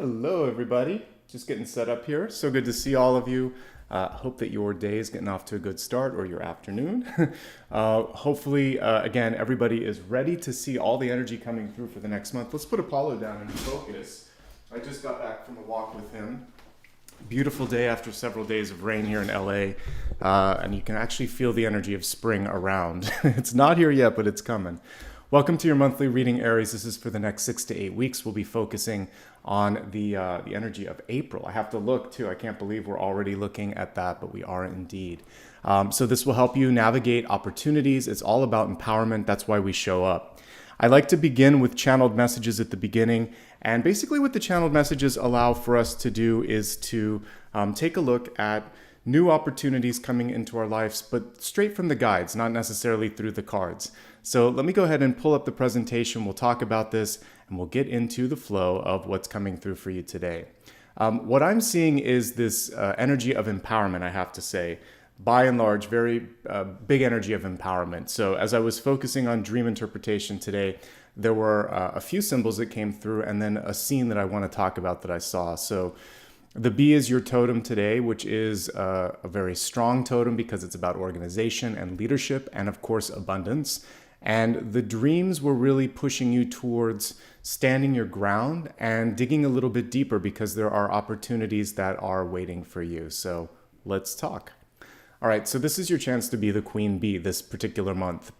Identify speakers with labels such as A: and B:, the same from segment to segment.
A: Hello, everybody. Just getting set up here. So good to see all of you. Hope that your day is getting off to a good start or your afternoon. Hopefully, again, everybody is ready to see all the energy coming through for the next month. Let's put Apollo down and focus. I just got back from a walk with him. Beautiful day after several days of rain here in LA. And you can actually feel the energy of spring around. It's not here yet, but it's coming. Welcome to your monthly reading, Aries. This is for the next 6 to 8 weeks. We'll be focusing on the energy of April. I have to look too. I can't believe we're already looking at that, but we are indeed. So this will help you navigate opportunities. It's all about empowerment. That's why we show up. I like to begin with channeled messages at the beginning. And basically what the channeled messages allow for us to do is to take a look at new opportunities coming into our lives, but straight from the guides, not necessarily through the cards. So let me go ahead and pull up the presentation. We'll talk about this and we'll get into the flow of what's coming through for you today. What I'm seeing is this energy of empowerment, I have to say. By and large, very big energy of empowerment. So as I was focusing on dream interpretation today, there were a few symbols that came through and then a scene that I want to talk about that I saw. So the bee is your totem today, which is a very strong totem because it's about organization and leadership and, of course, abundance. And the dreams were really pushing you towards standing your ground and digging a little bit deeper because there are opportunities that are waiting for you. So let's talk. All right, so this is your chance to be the queen bee this particular month.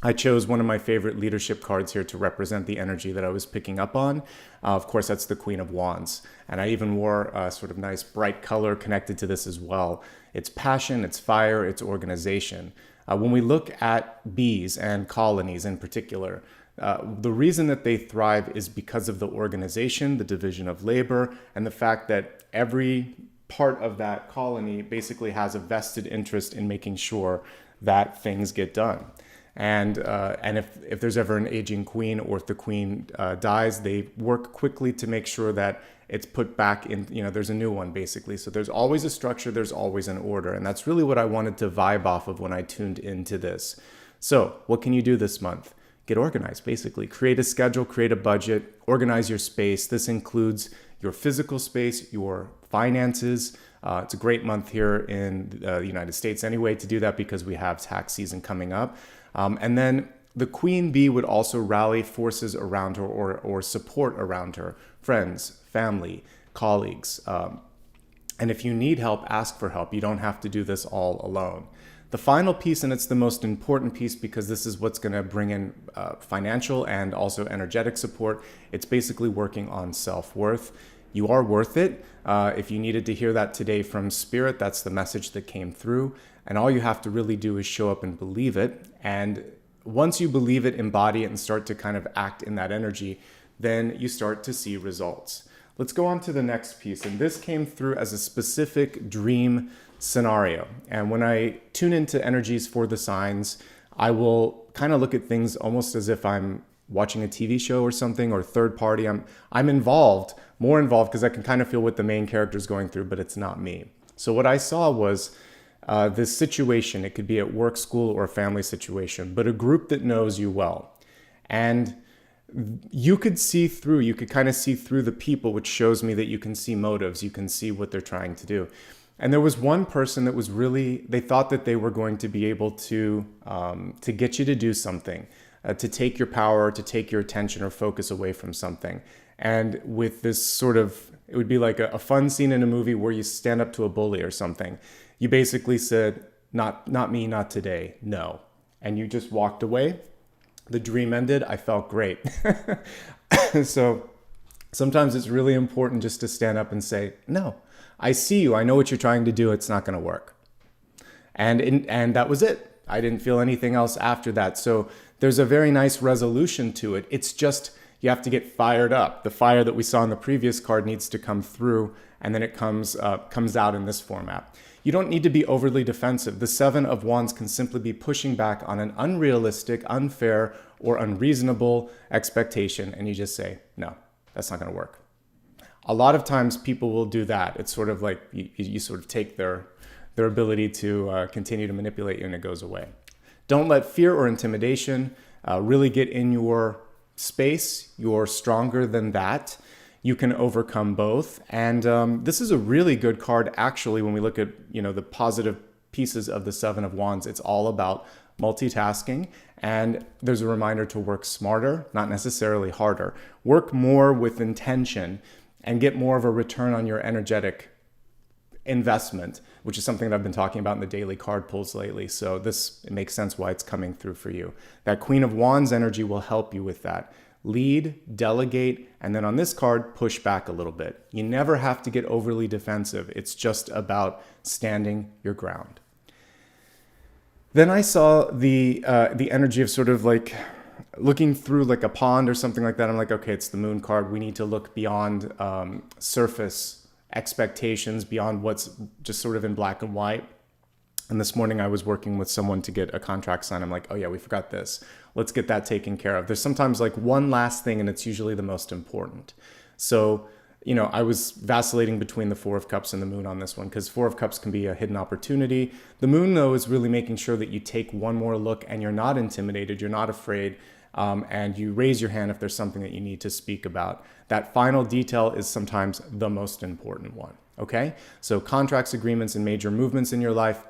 A: I chose one of my favorite leadership cards here to represent the energy that I was picking up on. Of course, that's the Queen of Wands. And I even wore a sort of nice bright color connected to this as well. It's passion, it's fire, it's organization. When we look at bees and colonies in particular, the reason that they thrive is because of the organization, the division of labor, and the fact that every part of that colony basically has a vested interest in making sure that things get done. And if there's ever an aging queen or if the queen dies, they work quickly to make sure that it's put back in, there's a new one basically. So there's always a structure, there's always an order. And that's really what I wanted to vibe off of when I tuned into this. So what can you do this month? Get organized, basically. Create a schedule, create a budget, organize your space. This includes your physical space, your finances. It's a great month here in the United States anyway to do that because we have tax season coming up. And then the queen bee would also rally forces around her or support around her, friends, family, colleagues. And if you need help, ask for help. You don't have to do this all alone. The final piece, and it's the most important piece because this is what's going to bring in financial and also energetic support. It's basically working on self-worth. You are worth it. If you needed to hear that today from Spirit, that's the message that came through. And all you have to really do is show up and believe it. And once you believe it, embody it, and start to kind of act in that energy, then you start to see results. Let's go on to the next piece. And this came through as a specific dream scenario. And when I tune into energies for the signs, I will kind of look at things almost as if I'm watching a TV show or something, or third party. I'm involved, more involved, because I can kind of feel what the main character is going through, but it's not me. So what I saw was this situation. It could be at work, school, or a family situation, but a group that knows you well. And you could kind of see through the people, which shows me that you can see motives, you can see what they're trying to do. And there was one person that was they thought that they were going to be able to get you to do something, to take your power, to take your attention or focus away from something. And with this sort of, it would be like a fun scene in a movie where you stand up to a bully or something. You basically said, not me, not today, no. And you just walked away. The dream ended. I felt great. So sometimes it's really important just to stand up and say, no, I see you. I know what you're trying to do. It's not going to work. And that was it. I didn't feel anything else after that. So there's a very nice resolution to it. It's just, you have to get fired up. The fire that we saw in the previous card needs to come through, and then it comes out in this format. You don't need to be overly defensive. The Seven of Wands can simply be pushing back on an unrealistic, unfair, or unreasonable expectation, and you just say, no, that's not going to work. A lot of times people will do that. It's sort of like you sort of take their ability to continue to manipulate you, and it goes away. Don't let fear or intimidation really get in your space. You're stronger than that. you can overcome both. And this is a really good card, actually, when we look at, the positive pieces of the Seven of Wands. It's all about multitasking, and there's a reminder to work smarter, not necessarily harder. Work more with intention and get more of a return on your energetic investment, which is something that I've been talking about in the daily card pulls lately. So it makes sense why it's coming through for you. That Queen of Wands energy will help you with that. Lead, delegate, and then on this card, push back a little bit. You never have to get overly defensive. It's just about standing your ground. Then I saw the energy of sort of like looking through like a pond or something like that. I'm like, okay, it's the Moon card. We need to look beyond surface expectations, beyond what's just sort of in black and white. And this morning I was working with someone to get a contract signed. I'm like, oh yeah, we forgot this. Let's get that taken care of. There's sometimes like one last thing, and it's usually the most important. So, I was vacillating between the Four of Cups and the Moon on this one, because Four of Cups can be a hidden opportunity. The Moon, though, is really making sure that you take one more look and you're not intimidated, you're not afraid, and you raise your hand if there's something that you need to speak about. That final detail is sometimes the most important one, okay? So contracts, agreements, and major movements in your life,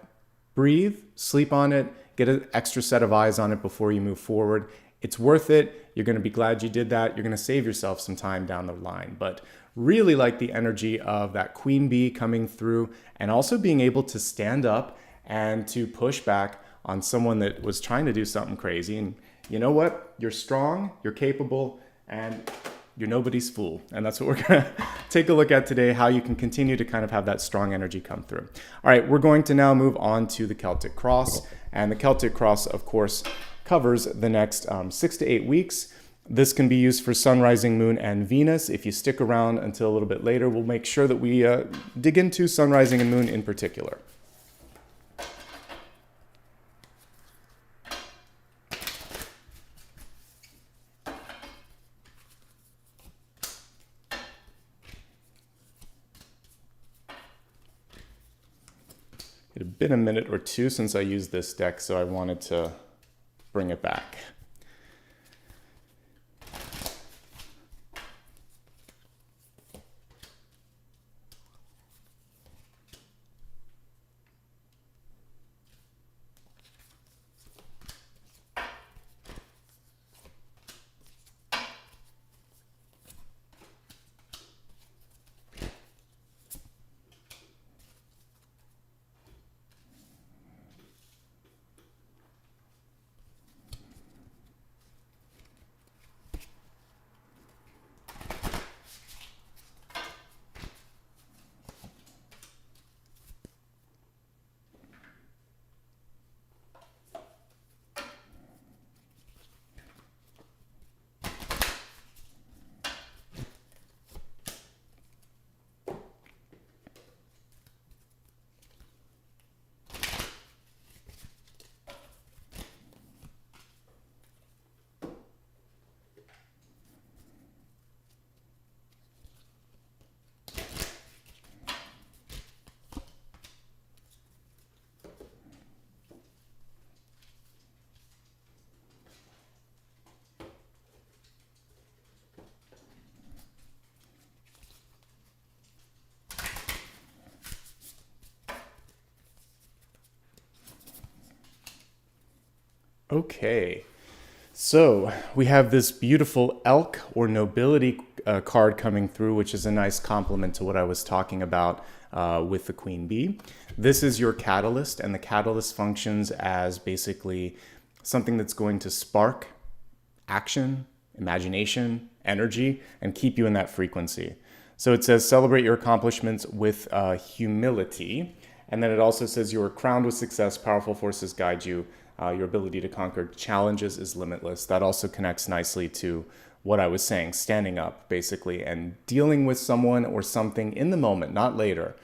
A: breathe, sleep on it, get an extra set of eyes on it before you move forward. It's worth it. You're going to be glad you did that. You're going to save yourself some time down the line. But really like the energy of that Queen Bee coming through, and also being able to stand up and to push back on someone that was trying to do something crazy. And you know what? You're strong, you're capable, and you're nobody's fool. And that's what we're going to take a look at today, how you can continue to kind of have that strong energy come through. All right, we're going to now move on to the Celtic Cross. And the Celtic Cross, of course, covers the next 6 to 8 weeks. This can be used for Sun, Rising, Moon, and Venus. If you stick around until a little bit later, we'll make sure that we dig into Sun, Rising, and Moon in particular. It had been a minute or two since I used this deck, so I wanted to bring it back. Okay, so we have this beautiful elk or nobility card coming through, which is a nice complement to what I was talking about with the Queen Bee. This is your catalyst, and the catalyst functions as basically something that's going to spark action, imagination, energy, and keep you in that frequency. So it says, celebrate your accomplishments with humility. And then it also says, you are crowned with success, powerful forces guide you. Your ability to conquer challenges is limitless. That also connects nicely to what I was saying, standing up basically and dealing with someone or something in the moment, not later.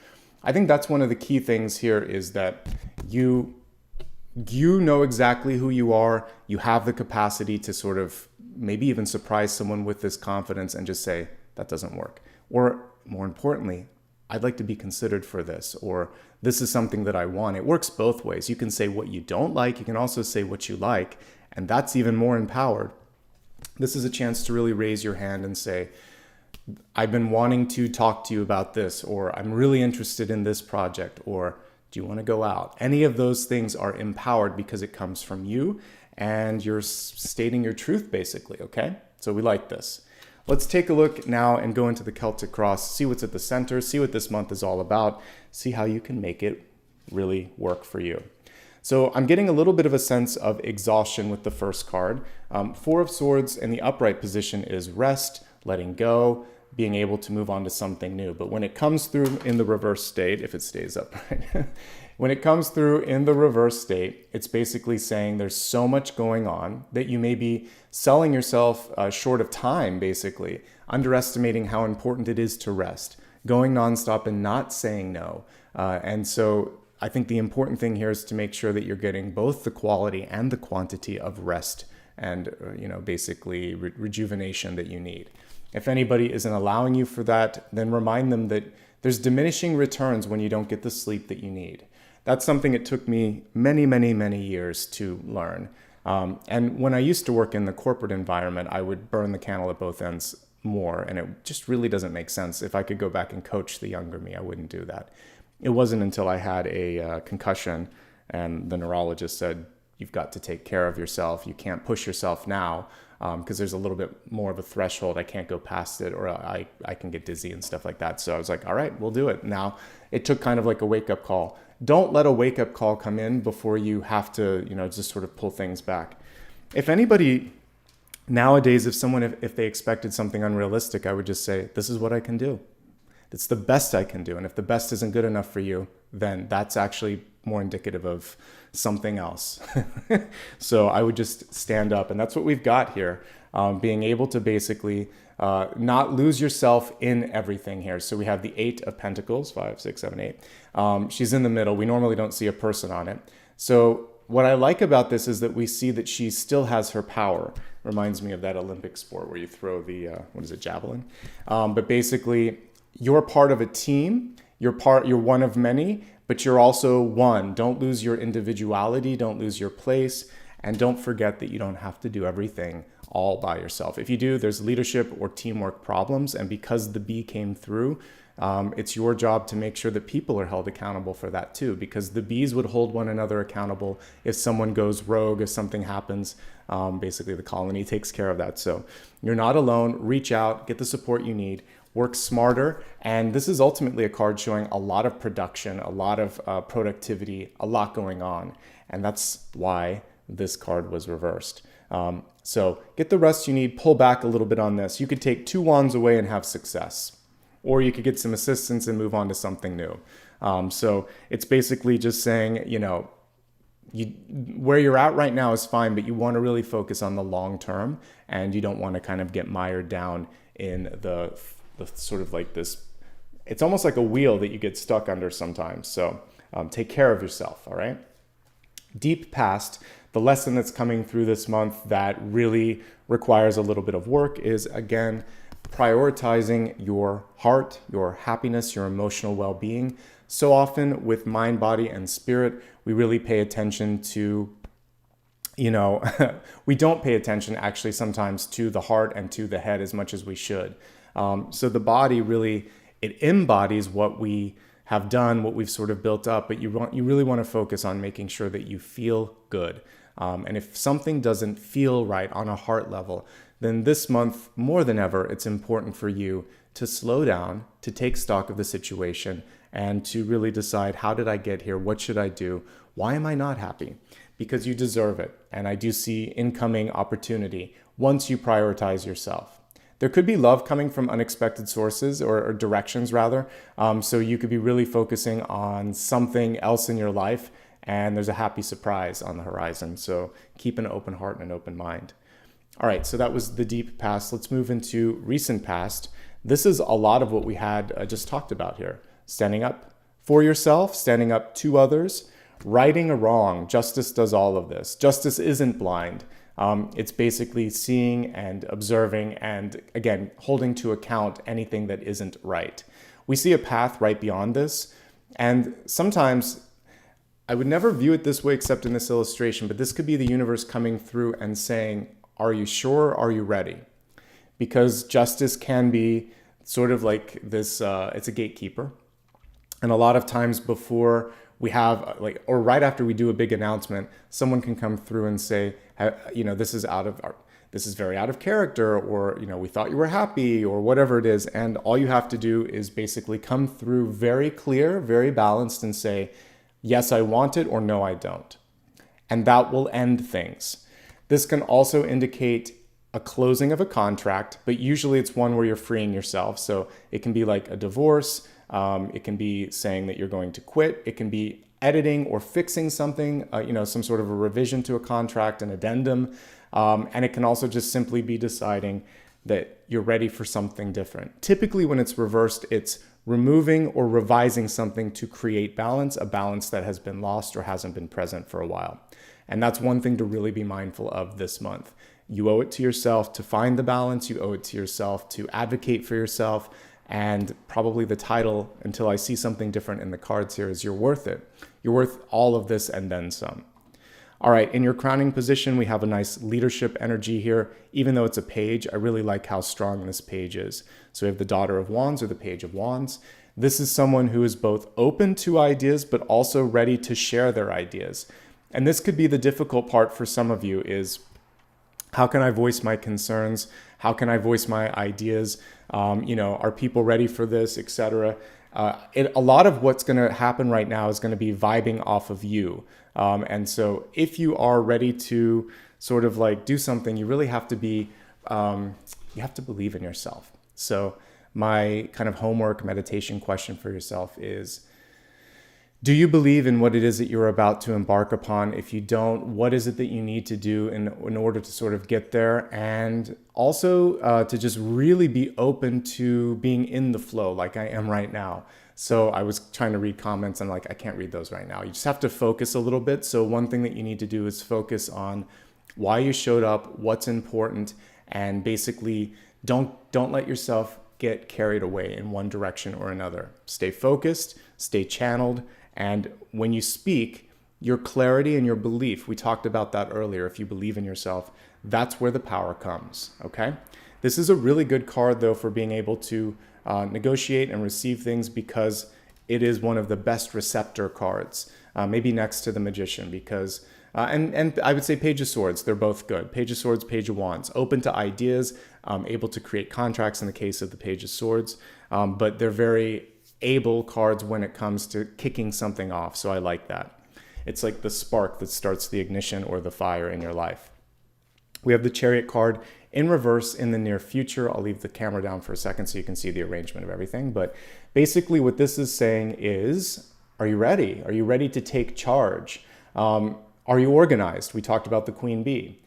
A: I think that's one of the key things here, is that you know exactly who you are. You have the capacity to sort of maybe even surprise someone with this confidence and just say, that doesn't work. Or more importantly, I'd like to be considered for this, or this is something that I want. It works both ways. You can say what you don't like. You can also say what you like, and that's even more empowered. This is a chance to really raise your hand and say, I've been wanting to talk to you about this, or I'm really interested in this project, or do you want to go out? Any of those things are empowered because it comes from you and you're stating your truth, basically, okay? So we like this. Let's take a look now and go into the Celtic Cross, see what's at the center, see what this month is all about, see how you can make it really work for you. So I'm getting a little bit of a sense of exhaustion with the first card. Four of Swords in the upright position is rest, letting go, being able to move on to something new. But when it comes through in the reverse state, if it stays upright, when it comes through in the reverse state, it's basically saying there's so much going on that you may be selling yourself short of time, basically, underestimating how important it is to rest, going nonstop and not saying no. And so I think the important thing here is to make sure that you're getting both the quality and the quantity of rest and, basically rejuvenation that you need. If anybody isn't allowing you for that, then remind them that there's diminishing returns when you don't get the sleep that you need. That's something it took me many, many, many years to learn. And when I used to work in the corporate environment, I would burn the candle at both ends more, and it just really doesn't make sense. If I could go back and coach the younger me, I wouldn't do that. It wasn't until I had a concussion and the neurologist said, you've got to take care of yourself. You can't push yourself now because there's a little bit more of a threshold. I can't go past it, or I can get dizzy and stuff like that. So I was like, all right, we'll do it. Now it took kind of like a wake-up call. Don't let a wake-up call come in before you have to, just sort of pull things back. If anybody nowadays, if they expected something unrealistic, I would just say, this is what I can do. It's the best I can do. And if the best isn't good enough for you, then that's actually more indicative of something else. So I would just stand up. And that's what we've got here, being able to basically not lose yourself in everything here. So we have the 8 of Pentacles, 5, 6, 7, 8. She's in the middle. We normally don't see a person on it. So what I like about this is that we see that she still has her power. Reminds me of that Olympic sport where you throw the, javelin? But basically, you're part of a team, you're one of many, but you're also one. Don't lose your individuality, don't lose your place, and don't forget that you don't have to do everything all by yourself. If you do, there's leadership or teamwork problems, and because the bee came through, it's your job to make sure that people are held accountable for that too, because the bees would hold one another accountable if someone goes rogue, if something happens. Basically, the colony takes care of that. So you're not alone. Reach out, get the support you need. Work smarter, and this is ultimately a card showing a lot of production, a lot of productivity, a lot going on, and that's why this card was reversed. So get the rest you need, pull back a little bit on this. You could take 2 wands away and have success, or you could get some assistance and move on to something new. So it's basically just saying, where you're at right now is fine, but you want to really focus on the long term, and you don't want to kind of get mired down in the sort of like this, it's almost like a wheel that you get stuck under sometimes. So take care of yourself, all right? Deep past, the lesson that's coming through this month that really requires a little bit of work is, again, prioritizing your heart, your happiness, your emotional well-being. So often with mind, body, and spirit, we really pay attention to, we don't pay attention actually sometimes to the heart and to the head as much as we should. So the body really, it embodies what we have done, what we've sort of built up, but you really want to focus on making sure that you feel good. And if something doesn't feel right on a heart level, then this month, more than ever, it's important for you to slow down, to take stock of the situation, and to really decide, how did I get here? What should I do? Why am I not happy? Because you deserve it. And I do see incoming opportunity once you prioritize yourself. There could be love coming from unexpected sources or directions rather. So you could be really focusing on something else in your life, and there's a happy surprise on the horizon. So keep an open heart and an open mind. All right, so that was the deep past. Let's move into recent past. This is a lot of what we had just talked about here. Standing up for yourself, standing up to others, righting a wrong. Justice does all of this. Justice isn't blind. It's basically seeing and observing and, again, holding to account anything that isn't right. We see a path right beyond this, and sometimes I would never view it this way except in this illustration, but this could be the universe coming through and saying, are you sure? Are you ready? Because justice can be sort of like this, it's a gatekeeper. And a lot of times before we have or right after we do a big announcement, someone can come through and say, this is very out of character, or, we thought you were happy, or whatever it is. And all you have to do is basically come through very clear, very balanced, and say, yes, I want it, or no, I don't. And that will end things. This can also indicate a closing of a contract, but usually it's one where you're freeing yourself. So it can be like a divorce. It can be saying that you're going to quit. It can be editing or fixing something, some sort of a revision to a contract, an addendum. And it can also just simply be deciding that you're ready for something different. Typically, when it's reversed, it's removing or revising something to create balance, a balance that has been lost or hasn't been present for a while. And that's one thing to really be mindful of this month. You owe it to yourself to find the balance. You owe it to yourself to advocate for yourself. And probably the title, until I see something different in the cards here, is you're worth it. You're worth all of this and then some. All right, in your crowning position, we have a nice leadership energy here. Even though it's a page, I really like how strong this page is. So we have the Daughter of Wands or the Page of Wands. This is someone who is both open to ideas, but also ready to share their ideas. And this could be the difficult part for some of you is, how can I voice my concerns? How can I voice my ideas? Are people ready for this, etc.? A lot of what's going to happen right now is going to be vibing off of you. And so if you are ready to sort of like do something, you really have to be, you have to believe in yourself. So my kind of homework meditation question for yourself is, do you believe in what it is that you're about to embark upon? If you don't, what is it that you need to do in order to sort of get there? And also to just really be open to being in the flow like I am right now. So I was trying to read comments and I can't read those right now. You just have to focus a little bit. So one thing that you need to do is focus on why you showed up, what's important, and basically don't let yourself get carried away in one direction or another. Stay focused, stay channeled. And when you speak, your clarity and your belief, we talked about that earlier. If you believe in yourself, that's where the power comes, okay? This is a really good card, though, for being able to negotiate and receive things, because it is one of the best receptor cards, maybe next to the Magician, because, and I would say Page of Swords, they're both good. Page of Swords, Page of Wands, open to ideas, able to create contracts in the case of the Page of Swords, but they're very able cards when it comes to kicking something off. So I like that. It's like the spark that starts the ignition or the fire in your life. We have the Chariot card in reverse in the near future. I'll leave the camera down for a second so you can see the arrangement of everything. But basically what this is saying is, are you ready? Are you ready to take charge? Are you organized? We talked about the Queen Bee.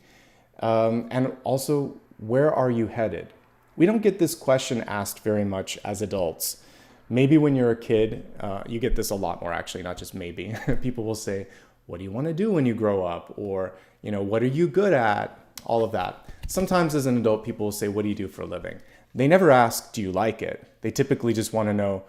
A: And also, where are you headed? We don't get this question asked very much as adults. Maybe when you're a kid, you get this a lot more, actually, not just maybe. People will say, what do you want to do when you grow up? Or, what are you good at? All of that. Sometimes as an adult, people will say, what do you do for a living? They never ask, do you like it? They typically just want to know,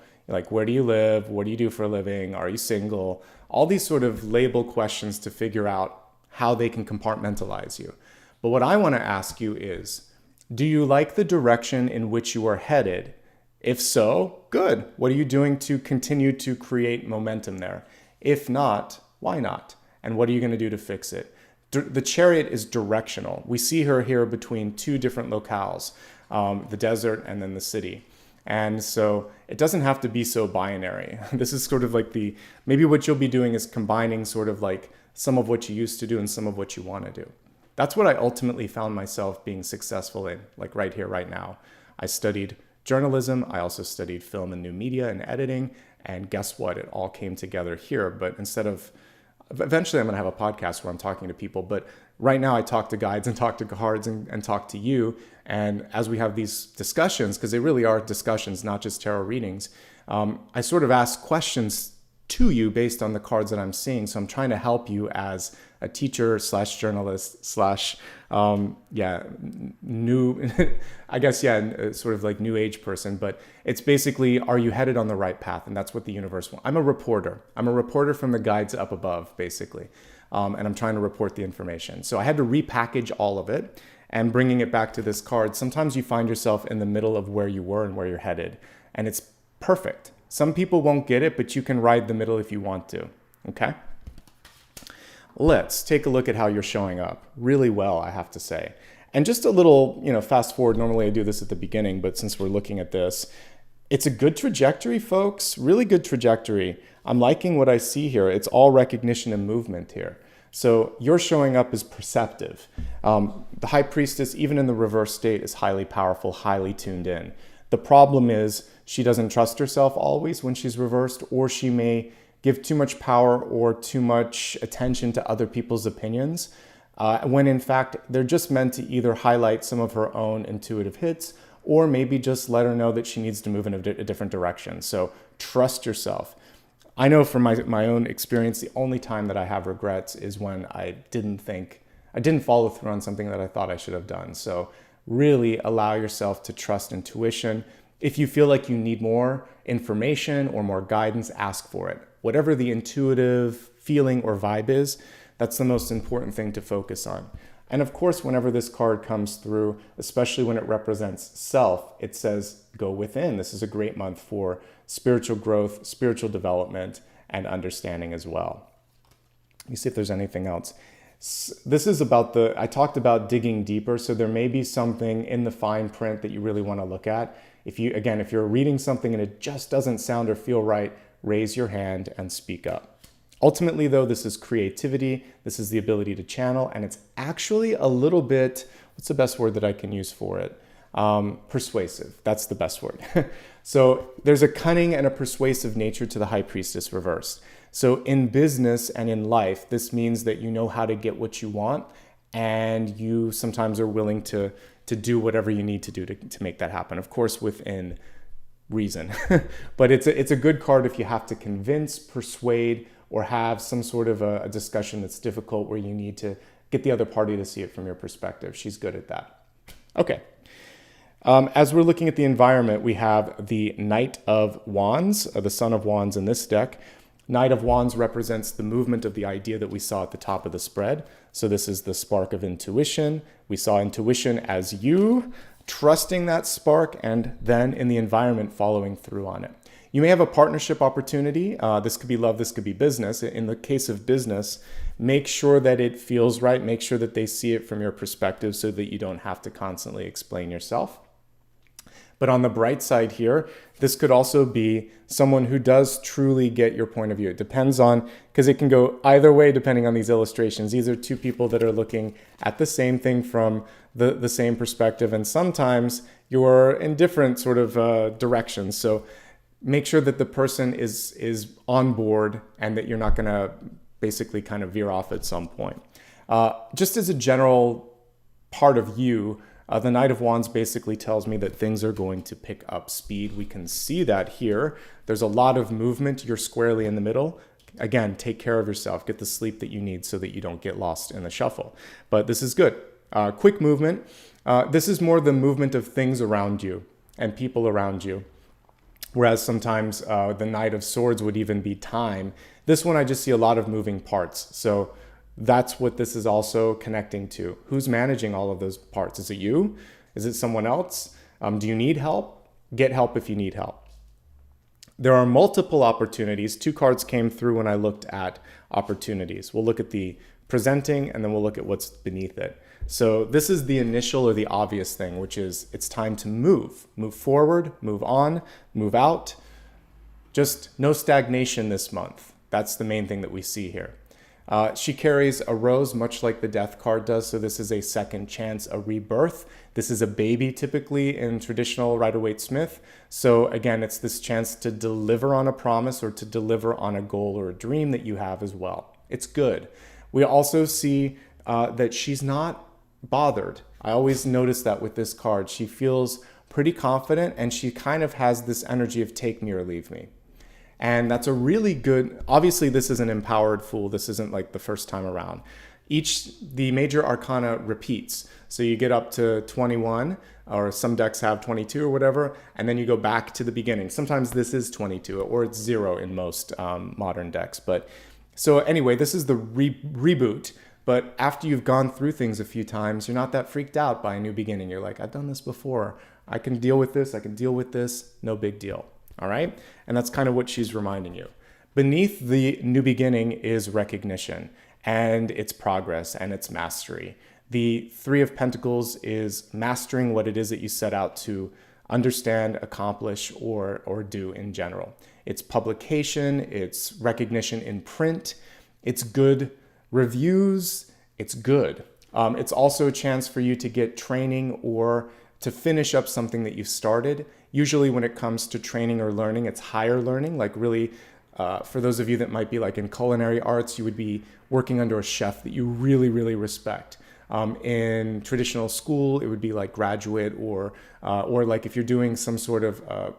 A: where do you live? What do you do for a living? Are you single? All these sort of label questions to figure out how they can compartmentalize you. But what I want to ask you is, do you like the direction in which you are headed? If so, good. What are you doing to continue to create momentum there? If not, why not? And what are you going to do to fix it? The Chariot is directional. We see her here between two different locales, the desert and then the city. And so it doesn't have to be so binary. This is sort of like maybe what you'll be doing is combining sort of like some of what you used to do and some of what you want to do. That's what I ultimately found myself being successful in, like right here, right now. I studied journalism. I also studied film and new media and editing. And guess what? It all came together here. But eventually I'm going to have a podcast where I'm talking to people. But right now I talk to guides and talk to cards and talk to you. And as we have these discussions, because they really are discussions, not just tarot readings, I sort of ask questions to you based on the cards that I'm seeing. So I'm trying to help you as a teacher / journalist / new, I guess, sort of like new age person. But it's basically, are you headed on the right path? And that's what the universe wants. I'm a reporter. I'm a reporter from the guides up above, basically. And I'm trying to report the information. So I had to repackage all of it. And bringing it back to this card, sometimes you find yourself in the middle of where you were and where you're headed. And it's perfect. Some people won't get it, but you can ride the middle if you want to. Okay? Let's take a look at how you're showing up. Really well, I have to say. And just a little, fast forward. Normally I do this at the beginning, but since we're looking at this, it's a good trajectory, folks. Really good trajectory. I'm liking what I see here. It's all recognition and movement here. So you're showing up as perceptive. The High Priestess, even in the reverse state, is highly powerful, highly tuned in. The problem is she doesn't trust herself always when she's reversed, or she may give too much power or too much attention to other people's opinions, when in fact they're just meant to either highlight some of her own intuitive hits or maybe just let her know that she needs to move in a different direction. So trust yourself. I know from my own experience, the only time that I have regrets is when I didn't follow through on something that I thought I should have done. So really allow yourself to trust intuition. If you feel like you need more information or more guidance, ask for it. Whatever the intuitive feeling or vibe is, that's the most important thing to focus on. And of course, whenever this card comes through, especially when it represents self, it says, go within. This is a great month for spiritual growth, spiritual development, and understanding as well. Let me see if there's anything else. This is about I talked about digging deeper, so there may be something in the fine print that you really want to look at. If you're reading something and it just doesn't sound or feel right, raise your hand and speak up. Ultimately, though, this is creativity, this is the ability to channel, and it's actually a little bit, what's the best word that I can use for it? Persuasive, that's the best word. So there's a cunning and a persuasive nature to the High Priestess reversed. So in business and in life, this means that you know how to get what you want, and you sometimes are willing to do whatever you need to do to make that happen. Of course, within reason. But it's a good card if you have to convince, persuade, or have some sort of a discussion that's difficult where you need to get the other party to see it from your perspective. She's good at that. Okay. As we're looking at the environment, we have the Knight of Wands, the Son of Wands in this deck. Knight of Wands represents the movement of the idea that we saw at the top of the spread. So this is the spark of intuition. We saw intuition as you trusting that spark and then in the environment following through on it. You may have a partnership opportunity. This could be love, this could be business. In the case of business, make sure that it feels right. Make sure that they see it from your perspective so that you don't have to constantly explain yourself. But on the bright side here, this could also be someone who does truly get your point of view. It depends on, because it can go either way depending on these illustrations. These are two people that are looking at the same thing from the same perspective, and sometimes you're in different sort of directions. So make sure that the person is on board and that you're not going to basically kind of veer off at some point. Just as a general part of you, the Knight of Wands basically tells me that things are going to pick up speed. We can see that here. There's a lot of movement. You're squarely in the middle. Again, take care of yourself. Get the sleep that you need so that you don't get lost in the shuffle. But this is good. Quick movement. This is more the movement of things around you and people around you. Whereas sometimes the Knight of Swords would even be time. This one, I just see a lot of moving parts. So that's what this is also connecting to. Who's managing all of those parts? Is it you? Is it someone else? Do you need help? Get help if you need help. There are multiple opportunities. 2 cards came through when I looked at opportunities. We'll look at the presenting and then we'll look at what's beneath it. So this is the initial or the obvious thing, which is it's time to move. Move forward, move on, move out. Just no stagnation this month. That's the main thing that we see here. She carries a rose, much like the Death card does. So this is a second chance, a rebirth. This is a baby typically in traditional Rider-Waite-Smith. So again, it's this chance to deliver on a promise or to deliver on a goal or a dream that you have as well. It's good. We also see that she's not bothered. I always notice that with this card. She feels pretty confident and she kind of has this energy of take me or leave me. And that's a really good, obviously this is an empowered fool. This isn't like the first time around. The major arcana repeats. So you get up to 21, or some decks have 22 or whatever, and then you go back to the beginning. Sometimes this is 22 or it's 0 in most modern decks. But so anyway, this is the reboot. But after you've gone through things a few times, you're not that freaked out by a new beginning. You're like, I've done this before. I can deal with this. I can deal with this. No big deal. All right? And that's kind of what she's reminding you. Beneath the new beginning is recognition and its progress and its mastery. The Three of Pentacles is mastering what it is that you set out to understand, accomplish, or do in general. It's publication, it's recognition in print, it's good reviews, it's good. It's also a chance for you to get training or to finish up something that you've started. Usually when it comes to training or learning, it's higher learning, like really, for those of you that might be like in culinary arts, you would be working under a chef that you really, really respect. In traditional school, it would be like graduate or like if you're doing some sort of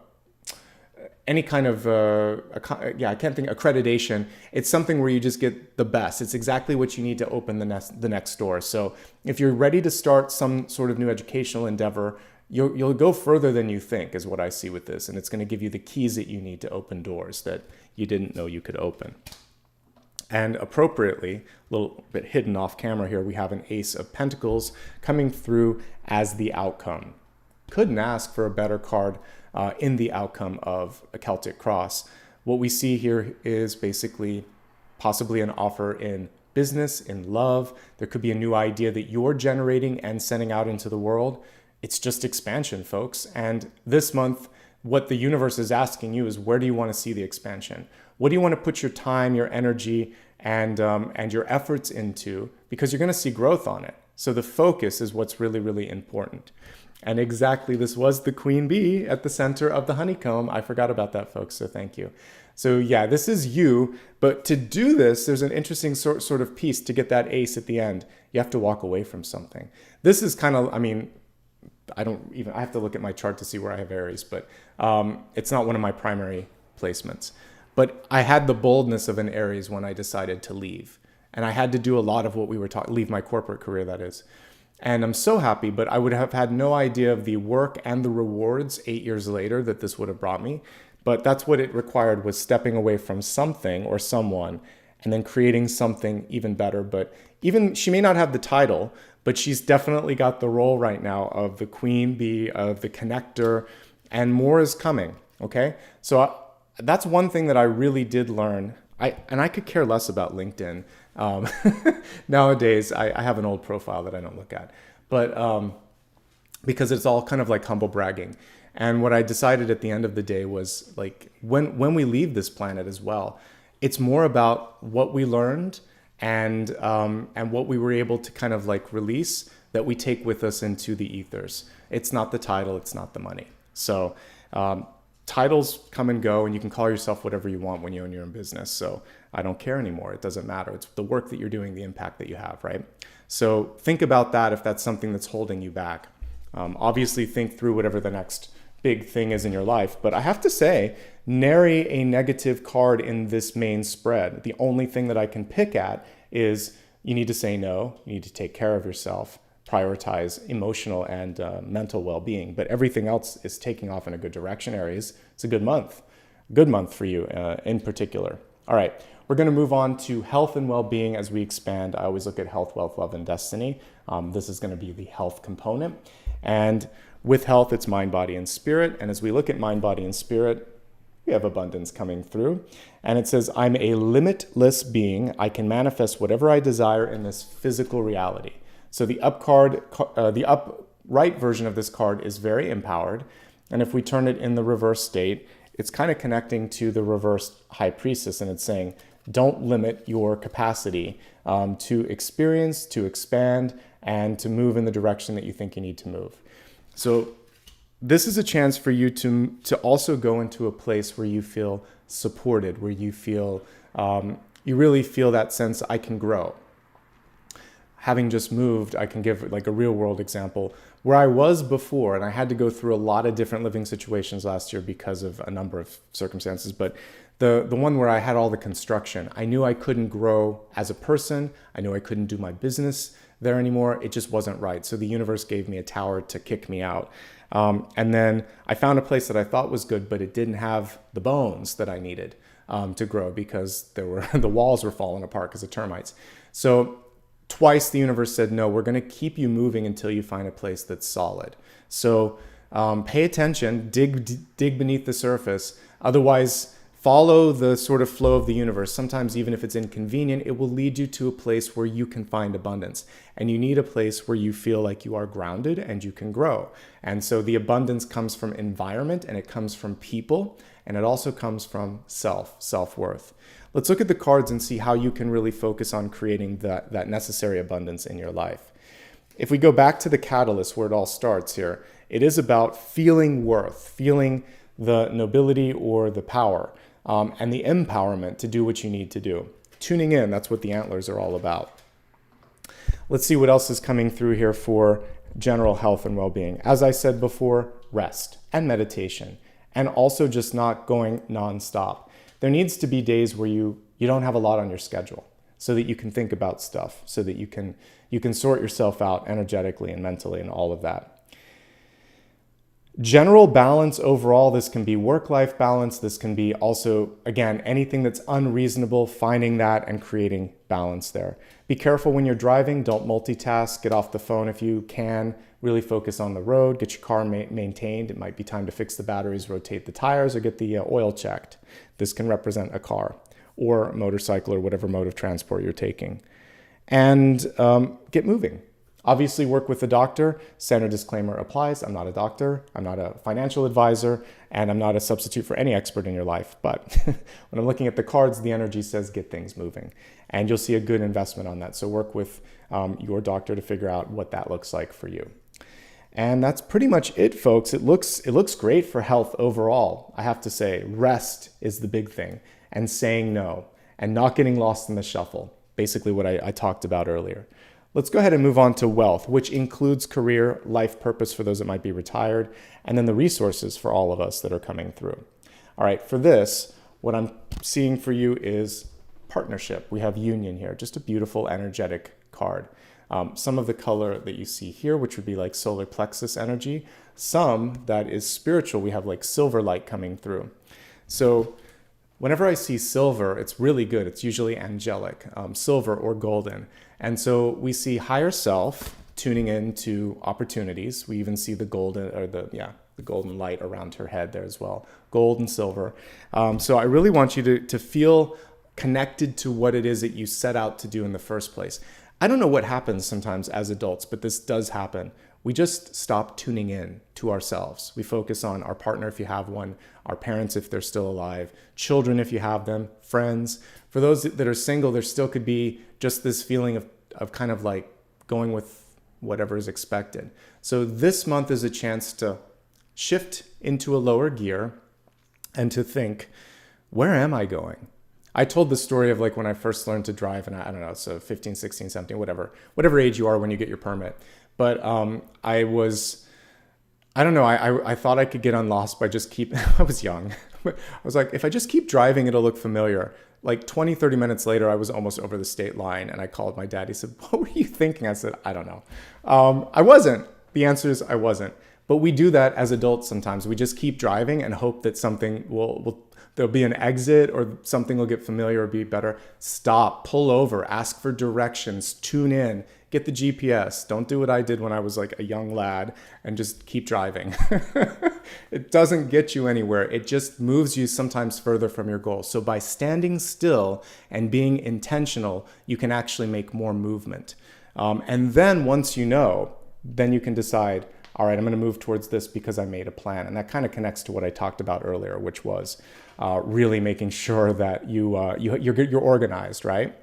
A: any kind of I can't think accreditation. It's something where you just get the best. It's exactly what you need to open the next door. So if you're ready to start some sort of new educational endeavor, you'll go further than you think, is what I see with this, and it's going to give you the keys that you need to open doors that you didn't know you could open. And appropriately, a little bit hidden off camera here, we have an Ace of Pentacles coming through as the outcome. Couldn't ask for a better card in the outcome of a Celtic Cross. What we see here is basically possibly an offer in business, in love. There could be a new idea that you're generating and sending out into the world. It's just expansion, folks. And this month, what the universe is asking you is, where do you want to see the expansion? What do you want to put your time, your energy, and your efforts into? Because you're going to see growth on it. So the focus is what's really, really important. And exactly, this was the queen bee at the center of the honeycomb. I forgot about that, folks, so thank you. So yeah, this is you, but to do this, there's an interesting sort of piece to get that ace at the end. You have to walk away from something. This is kind of, I mean, I have to look at my chart to see where I have Aries, but it's not one of my primary placements. But I had the boldness of an Aries when I decided to leave. And I had to do a lot of what we were talking, leave my corporate career, that is. And I'm so happy, but I would have had no idea of the work and the rewards 8 years later that this would have brought me. But that's what it required, was stepping away from something or someone and then creating something even better. But even she may not have the title, but she's definitely got the role right now of the queen bee, of the connector, and more is coming, okay? So that's one thing that I really did learn. I could care less about LinkedIn. Nowadays, I have an old profile that I don't look at, but because it's all kind of like humble bragging. And what I decided at the end of the day was, like, when we leave this planet as well, it's more about what we learned and what we were able to kind of like release that we take with us into the ethers. It's not the title, it's not the money. So titles come and go, and you can call yourself whatever you want when you own your own business. So I don't care anymore. It doesn't matter. It's the work that you're doing, the impact that you have, right? So think about that if that's something that's holding you back. Obviously, think through whatever the next big thing is in your life. But I have to say, nary a negative card in this main spread. The only thing that I can pick at is you need to say no. You need to take care of yourself. Prioritize emotional and mental well-being, but everything else is taking off in a good direction, Aries. It's a good month for you in particular. All right, we're going to move on to health and well-being as we expand. I always look at health, wealth, love, and destiny. This is going to be the health component. And with health, it's mind, body, and spirit. And as we look at mind, body, and spirit, we have abundance coming through. And it says, I'm a limitless being. I can manifest whatever I desire in this physical reality. So the upright version of this card is very empowered. And if we turn it in the reverse state, it's kind of connecting to the reversed high priestess. And it's saying, don't limit your capacity to experience, to expand, and to move in the direction that you think you need to move. So this is a chance for you to also go into a place where you feel supported, where you feel, you really feel that sense, I can grow. Having just moved, I can give like a real world example where I was before, and I had to go through a lot of different living situations last year because of a number of circumstances. But the one where I had all the construction, I knew I couldn't grow as a person. I knew I couldn't do my business there anymore. It just wasn't right. So the universe gave me a tower to kick me out. And then I found a place that I thought was good, but it didn't have the bones that I needed to grow because the walls were falling apart because of termites. So Twice the universe said, no, we're going to keep you moving until you find a place that's solid. So pay attention, dig beneath the surface. Otherwise, follow the sort of flow of the universe. Sometimes even if it's inconvenient, it will lead you to a place where you can find abundance. And you need a place where you feel like you are grounded and you can grow. And so the abundance comes from environment, and it comes from people, and it also comes from self-worth. Let's look at the cards and see how you can really focus on creating that necessary abundance in your life. If we go back to the catalyst where it all starts here, it is about feeling worth, feeling the nobility or the power, and the empowerment to do what you need to do. Tuning in, that's what the antlers are all about. Let's see what else is coming through here for general health and well-being. As I said before, rest and meditation, and also just not going nonstop. There needs to be days where you don't have a lot on your schedule, so that you can think about stuff, so that you can sort yourself out energetically and mentally and all of that. General balance overall, this can be work-life balance. This can be also, again, anything that's unreasonable, finding that and creating balance there. Be careful when you're driving. Don't multitask. Get off the phone if you can. Really focus on the road. Get your car maintained. It might be time to fix the batteries, rotate the tires, or get the oil checked. This can represent a car or a motorcycle or whatever mode of transport you're taking. And get moving. Obviously, work with a doctor. Standard disclaimer applies. I'm not a doctor. I'm not a financial advisor, and I'm not a substitute for any expert in your life. But when I'm looking at the cards, the energy says get things moving, and you'll see a good investment on that. So work with your doctor to figure out what that looks like for you. And that's pretty much it, folks. It looks great for health overall. I have to say, rest is the big thing, and saying no, and not getting lost in the shuffle. Basically what I talked about earlier. Let's go ahead and move on to wealth, which includes career, life purpose for those that might be retired, and then the resources for all of us that are coming through. All right, for this, what I'm seeing for you is partnership. We have union here, just a beautiful, energetic card. Some of the color that you see here, which would be like solar plexus energy. Some that is spiritual, we have like silver light coming through. So whenever I see silver, it's really good. It's usually angelic, silver or golden. And so we see higher self tuning into opportunities. We even see the golden, or the golden light around her head there as well. Gold and silver. So I really want you to feel connected to what it is that you set out to do in the first place. I don't know what happens sometimes as adults, but this does happen. We just stop tuning in to ourselves. We focus on our partner if you have one, our parents if they're still alive, children if you have them, friends. For those that are single, there still could be just this feeling of kind of like going with whatever is expected. So this month is a chance to shift into a lower gear and to think, where am I going? I told the story of like when I first learned to drive, and I don't know, so 15, 16, 17, whatever age you are when you get your permit. But I thought I could get unlost by just I was young. I was like, if I just keep driving, it'll look familiar. Like 20, 30 minutes later, I was almost over the state line, and I called my dad. He said, what were you thinking? I said, I don't know. I wasn't. The answer is I wasn't. But we do that as adults sometimes. We just keep driving and hope that something there'll be an exit or something will get familiar or be better. Stop, pull over, ask for directions, tune in, get the GPS. Don't do what I did when I was like a young lad and just keep driving. It doesn't get you anywhere. It just moves you sometimes further from your goal. So by standing still and being intentional, you can actually make more movement. And then once you know, then you can decide, all right, I'm going to move towards this because I made a plan. And that kind of connects to what I talked about earlier, which was really making sure that you're organized, right?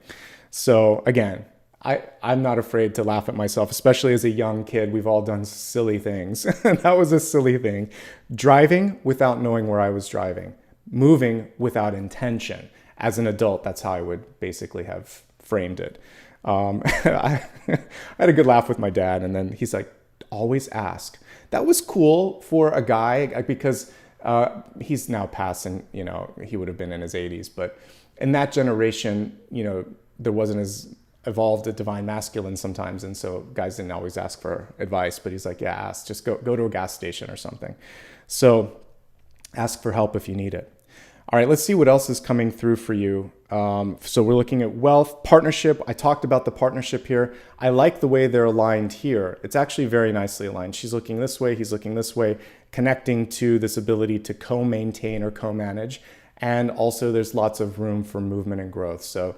A: So again, I'm not afraid to laugh at myself, especially as a young kid. We've all done silly things. That was a silly thing. Driving without knowing where I was driving. Moving without intention. As an adult, that's how I would basically have framed it. I had a good laugh with my dad, and then he's like, always ask. That was cool for a guy because he's now passed, and he would have been in his 80s. But in that generation, there wasn't as evolved a divine masculine sometimes, and so guys didn't always ask for advice. But he's like, yeah, ask. Just go to a gas station or something. So ask for help if you need it. All right, let's see what else is coming through for you. So we're looking at wealth, partnership. I talked about the partnership here. I like the way they're aligned here. It's actually very nicely aligned. She's looking this way, he's looking this way, connecting to this ability to co-maintain or co-manage. And also there's lots of room for movement and growth. So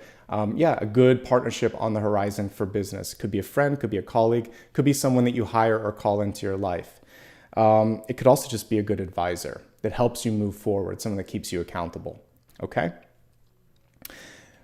A: yeah, a good partnership on the horizon for business. Could be a friend, could be a colleague, could be someone that you hire or call into your life. It could also just be a good advisor that helps you move forward, someone that keeps you accountable, okay?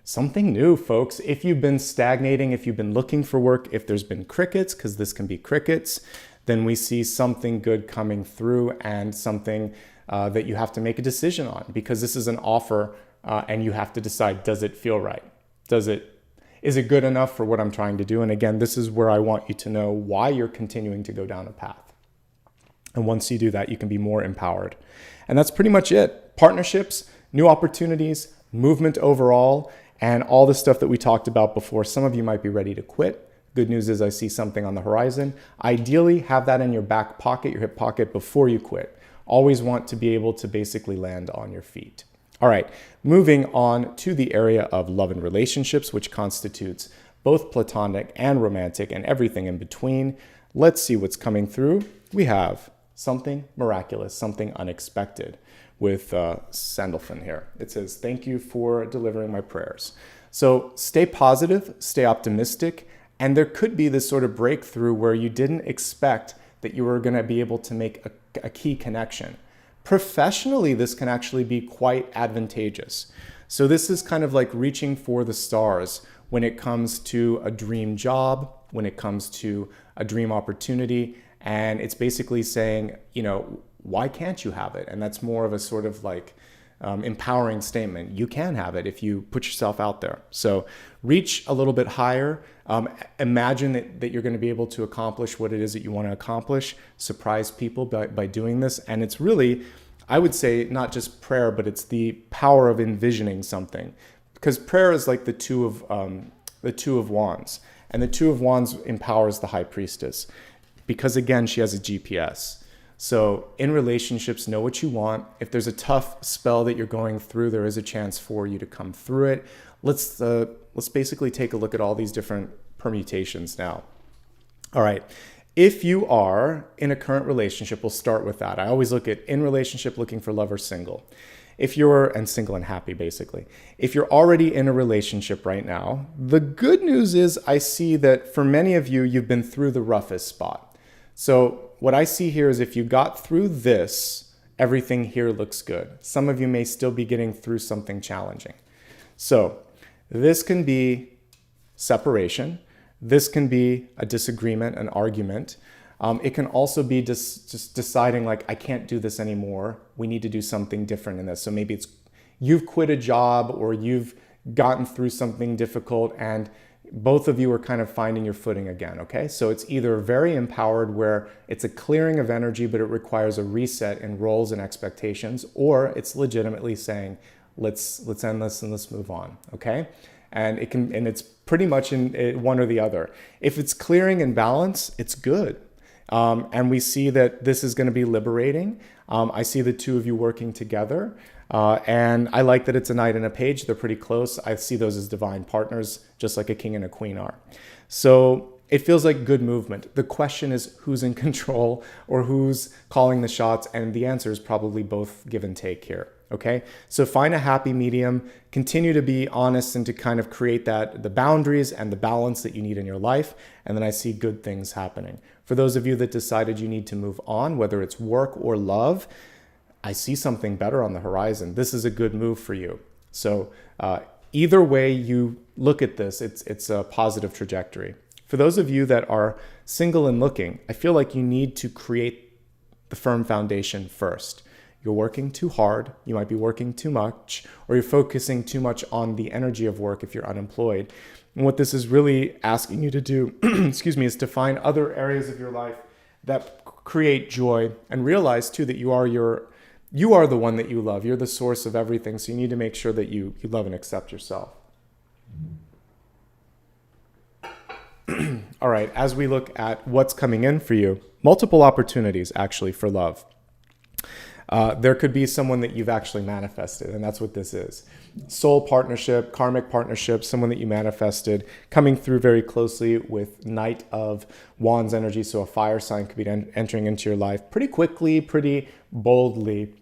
A: Something new, folks. If you've been stagnating, if you've been looking for work, if there's been crickets, because this can be crickets, then we see something good coming through and something that you have to make a decision on, because this is an offer and you have to decide, does it feel right? Is it good enough for what I'm trying to do? And again, this is where I want you to know why you're continuing to go down a path. And once you do that, you can be more empowered. And that's pretty much it. Partnerships, new opportunities, movement overall, and all the stuff that we talked about before. Some of you might be ready to quit. Good news is I see something on the horizon. Ideally, have that in your back pocket, your hip pocket, before you quit. Always want to be able to basically land on your feet. All right, moving on to the area of love and relationships, which constitutes both platonic and romantic and everything in between. Let's see what's coming through. We have something miraculous, something unexpected with Sandalphon here. It says, thank you for delivering my prayers. So stay positive, stay optimistic, and there could be this sort of breakthrough where you didn't expect that you were going to be able to make a key connection. Professionally, this can actually be quite advantageous. So this is kind of like reaching for the stars when it comes to a dream job, when it comes to a dream opportunity. And it's basically saying, you know, why can't you have it? And that's more of a sort of like empowering statement. You can have it if you put yourself out there. So reach a little bit higher. Imagine that you're going to be able to accomplish what it is that you want to accomplish. Surprise people by doing this. And it's really, I would say, not just prayer, but it's the power of envisioning something. Because prayer is like the two of wands. And the two of wands empowers the high priestess. Because again, she has a GPS. So in relationships, know what you want. If there's a tough spell that you're going through, there is a chance for you to come through it. Let's basically take a look at all these different permutations now. All right. If you are in a current relationship, we'll start with that. I always look at in relationship, looking for love, or single. And single and happy, basically. If you're already in a relationship right now, the good news is I see that for many of you, you've been through the roughest spot. So what I see here is if you got through this, everything here looks good. Some of you may still be getting through something challenging. So this can be separation. This can be a disagreement, an argument. It can also be just deciding like, I can't do this anymore. We need to do something different in this. So maybe it's you've quit a job or you've gotten through something difficult and both of you are kind of finding your footing again, okay? So it's either very empowered where it's a clearing of energy, but it requires a reset in roles and expectations, or it's legitimately saying, let's end this and let's move on, okay? And it's pretty much in one or the other. If it's clearing and balance, it's good. And we see that this is going to be liberating. I see the two of you working together. And I like that it's a knight and a page. They're pretty close. I see those as divine partners, just like a king and a queen are. So it feels like good movement. The question is who's in control or who's calling the shots. And the answer is probably both give and take here. Okay, so find a happy medium, continue to be honest and to kind of create the boundaries and the balance that you need in your life. And then I see good things happening. For those of you that decided you need to move on, whether it's work or love, I see something better on the horizon. This is a good move for you. So either way you look at this, it's a positive trajectory. For those of you that are single and looking, I feel like you need to create the firm foundation first. You're working too hard, you might be working too much, or you're focusing too much on the energy of work if you're unemployed. And what this is really asking you to do, is to find other areas of your life that create joy and realize too that you are the one that you love. You're the source of everything. So you need to make sure that you love and accept yourself. All right, as we look at what's coming in for you, multiple opportunities actually for love. There could be someone that you've actually manifested, and that's what this is. Soul partnership, karmic partnership, someone that you manifested, coming through very closely with Knight of Wands energy, so a fire sign could be entering into your life pretty quickly, pretty boldly.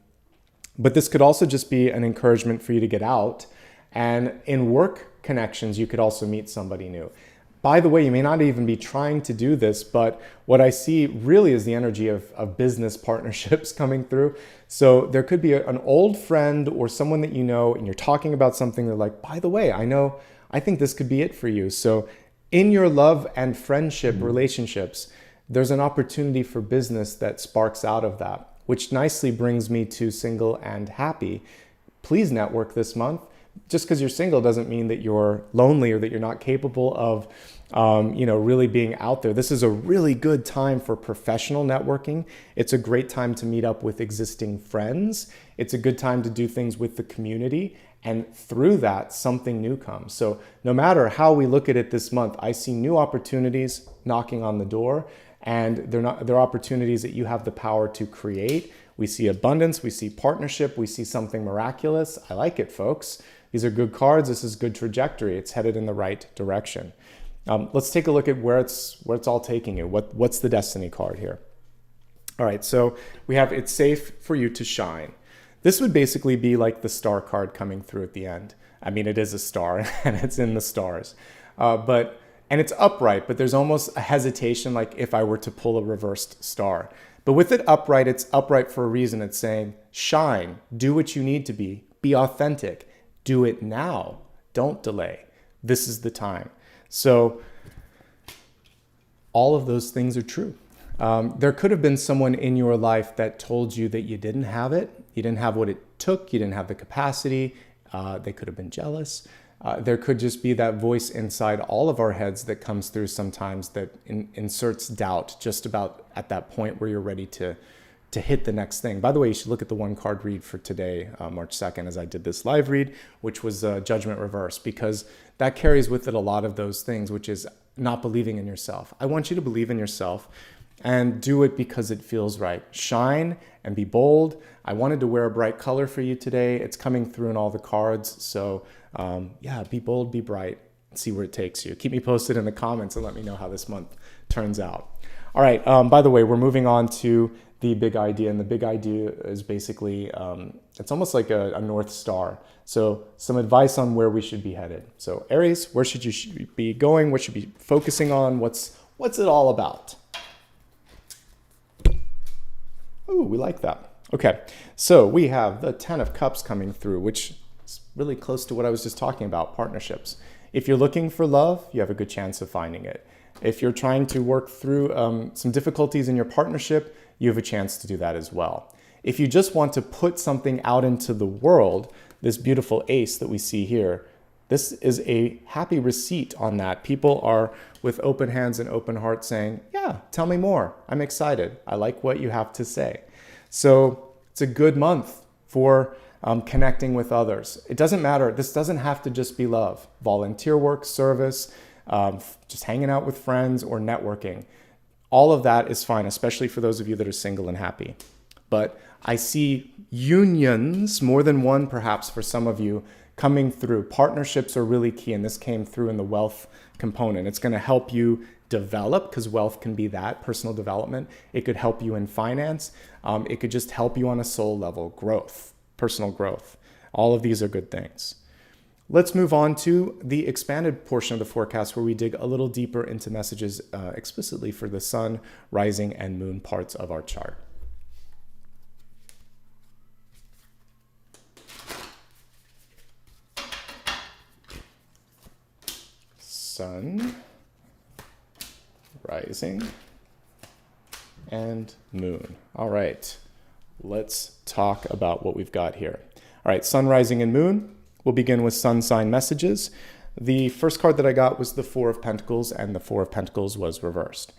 A: But this could also just be an encouragement for you to get out. And in work connections, you could also meet somebody new. By the way, you may not even be trying to do this, but what I see really is the energy of business partnerships coming through. So there could be an old friend or someone that you know, and you're talking about something, they're like, by the way, I think this could be it for you. So in your love and friendship relationships, there's an opportunity for business that sparks out of that, which nicely brings me to single and happy. Please network this month. Just because you're single doesn't mean that you're lonely or that you're not capable of, really being out there. This is a really good time for professional networking. It's a great time to meet up with existing friends. It's a good time to do things with the community. And through that, something new comes. So no matter how we look at it this month, I see new opportunities knocking on the door. And they're opportunities that you have the power to create. We see abundance, we see partnership, we see something miraculous. I like it, folks. These are good cards. This is good trajectory. It's headed in the right direction. Let's take a look at where it's all taking you. What's the destiny card here? All right, so we have it's safe for you to shine. This would basically be like the star card coming through at the end. I mean, it is a star and it's in the stars, and it's upright, but there's almost a hesitation, like if I were to pull a reversed star. But with it upright, it's upright for a reason. It's saying, shine, do what you need to be authentic. Do it now. Don't delay. This is the time. So all of those things are true. There could have been someone in your life that told you that you didn't have it. You didn't have what it took. You didn't have the capacity. They could have been jealous. There could just be that voice inside all of our heads that comes through sometimes that inserts doubt just about at that point where you're ready to hit the next thing. By the way, you should look at the one card read for today, March 2nd, as I did this live read, which was Judgment Reverse, because that carries with it a lot of those things, which is not believing in yourself. I want you to believe in yourself and do it because it feels right. Shine and be bold. I wanted to wear a bright color for you today. It's coming through in all the cards. So be bold, be bright, see where it takes you. Keep me posted in the comments and let me know how this month turns out. All right, by the way, we're moving on to the big idea, and the big idea is basically, it's almost like a North Star. So some advice on where we should be headed. So Aries, where should you be going? What should you be focusing on? What's it all about? Ooh, we like that. Okay, so we have the 10 of Cups coming through, which is really close to what I was just talking about, partnerships. If you're looking for love, you have a good chance of finding it. If you're trying to work through some difficulties in your partnership, you have a chance to do that as well. If you just want to put something out into the world, this beautiful ace that we see here, this is a happy receipt on that. People are with open hands and open hearts saying, yeah, tell me more. I'm excited. I like what you have to say. So it's a good month for connecting with others. It doesn't matter. This doesn't have to just be love. Volunteer work, service, just hanging out with friends or networking. All of that is fine, especially for those of you that are single and happy. But I see unions, more than one perhaps for some of you, coming through. Partnerships are really key, and this came through in the wealth component. It's going to help you develop, because wealth can be that, personal development. It could help you in finance. It could just help you on a soul level, growth, personal growth. All of these are good things. Let's move on to the expanded portion of the forecast where we dig a little deeper into messages explicitly for the sun, rising, and moon parts of our chart. Sun, rising, and moon. All right, let's talk about what we've got here. All right, sun, rising, and moon. We'll begin with sun sign messages. The first card that I got was the Four of Pentacles, and the Four of Pentacles was reversed.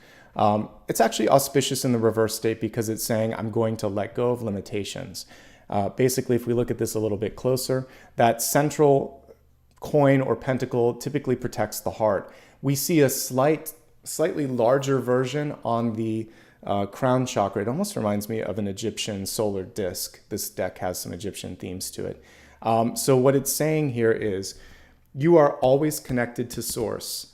A: It's actually auspicious in the reverse state because it's saying I'm going to let go of limitations. Basically, if we look at this a little bit closer, that central coin or pentacle typically protects the heart. We see a slightly larger version on the crown chakra. It almost reminds me of an Egyptian solar disc. This deck has some Egyptian themes to it. So what it's saying here is you are always connected to source.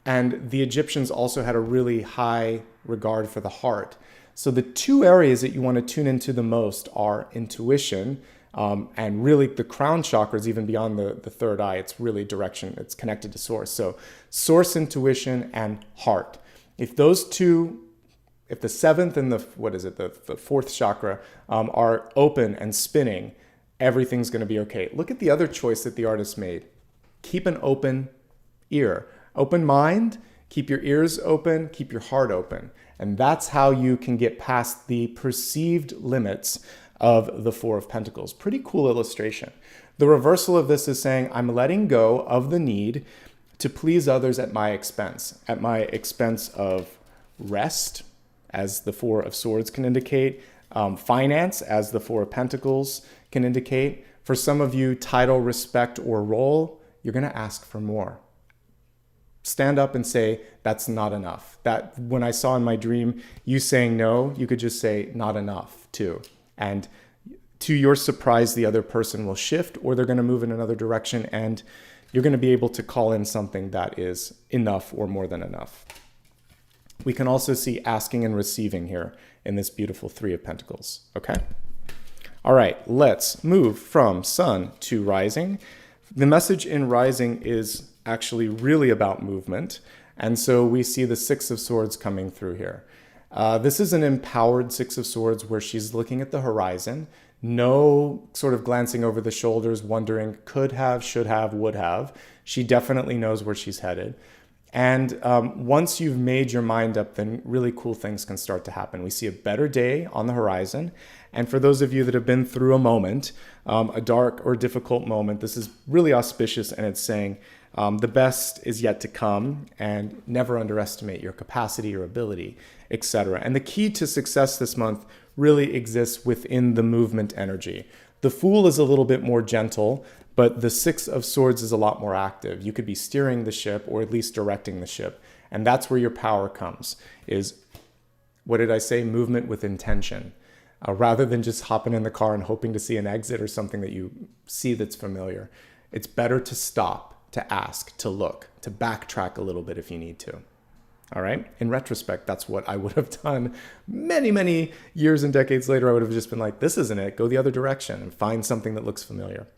A: And the Egyptians also had a really high regard for the heart. So the two areas that you want to tune into the most are intuition, and really the crown chakra is even beyond the third eye. It's really direction. It's connected to source. So source, intuition, and heart. If those two, if the seventh and the fourth chakra are open and spinning, everything's going to be okay. Look at the other choice that the artist made. Keep an open ear, open mind, keep your ears open, keep your heart open. And that's how you can get past the perceived limits of the Four of Pentacles. Pretty cool illustration. The reversal of this is saying, I'm letting go of the need to please others at my expense of rest, as the Four of Swords can indicate, finance, as the Four of Pentacles can indicate. For some of you, title, respect, or role, you're going to ask for more. Stand up and say, that's not enough. That when I saw in my dream you saying no, you could just say, not enough too. And to your surprise, the other person will shift, or they're going to move in another direction, and you're going to be able to call in something that is enough or more than enough. We can also see asking and receiving here in this beautiful Three of Pentacles. Okay? All right, let's move from Sun to Rising. The message in Rising is actually really about movement. And so we see the Six of Swords coming through here. This is an empowered Six of Swords where she's looking at the horizon, no sort of glancing over the shoulders, wondering could have, should have, would have. She definitely knows where she's headed. And once you've made your mind up, then really cool things can start to happen. We see a better day on the horizon. And for those of you that have been through a moment, a dark or difficult moment, this is really auspicious, and it's saying, the best is yet to come, and never underestimate your capacity, your ability, etc. And the key to success this month really exists within the movement energy. The Fool is a little bit more gentle, but the Six of Swords is a lot more active. You could be steering the ship, or at least directing the ship. And that's where your power comes, is, what did I say? Movement with intention. Rather than just hopping in the car and hoping to see an exit or something that you see that's familiar. It's better to stop, to ask, to look, to backtrack a little bit if you need to. All right? In retrospect, that's what I would have done many, many years and decades later. I would have just been like, this isn't it. Go the other direction and find something that looks familiar.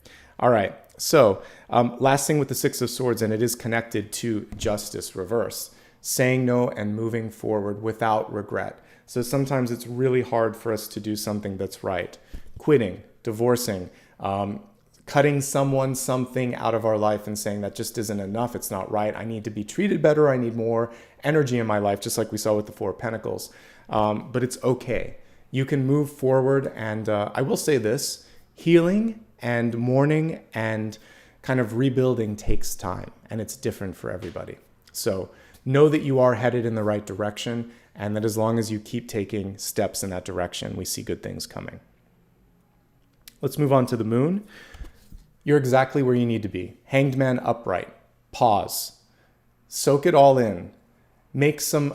A: All right. So last thing with the Six of Swords, and it is connected to justice reverse, saying no and moving forward without regret. So sometimes it's really hard for us to do something that's right. Quitting, divorcing, cutting someone, something out of our life and saying that just isn't enough. It's not right. I need to be treated better. I need more energy in my life, just like we saw with the Four of Pentacles. But it's okay. You can move forward. And I will say this, healing and mourning and kind of rebuilding takes time, and it's different for everybody. So know that you are headed in the right direction, and that as long as you keep taking steps in that direction, we see good things coming. Let's move on to the Moon. You're exactly where you need to be. Hanged man upright. Pause. Soak it all in. Make some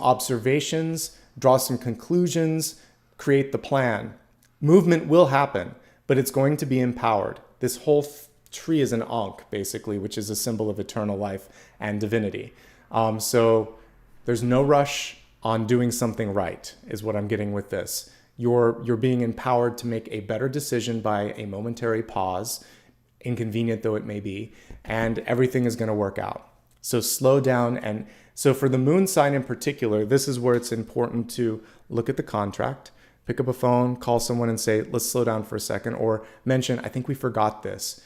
A: observations. Draw some conclusions. Create the plan. Movement will happen, but it's going to be empowered. This whole tree is an ankh, basically, which is a symbol of eternal life and divinity. So there's no rush on doing something right, is what I'm getting with this. You're being empowered to make a better decision by a momentary pause, inconvenient though it may be, and everything is going to work out. So slow down. And so for the Moon sign in particular, this is where it's important to look at the contract, pick up a phone, call someone and say, let's slow down for a second, or mention, I think we forgot this.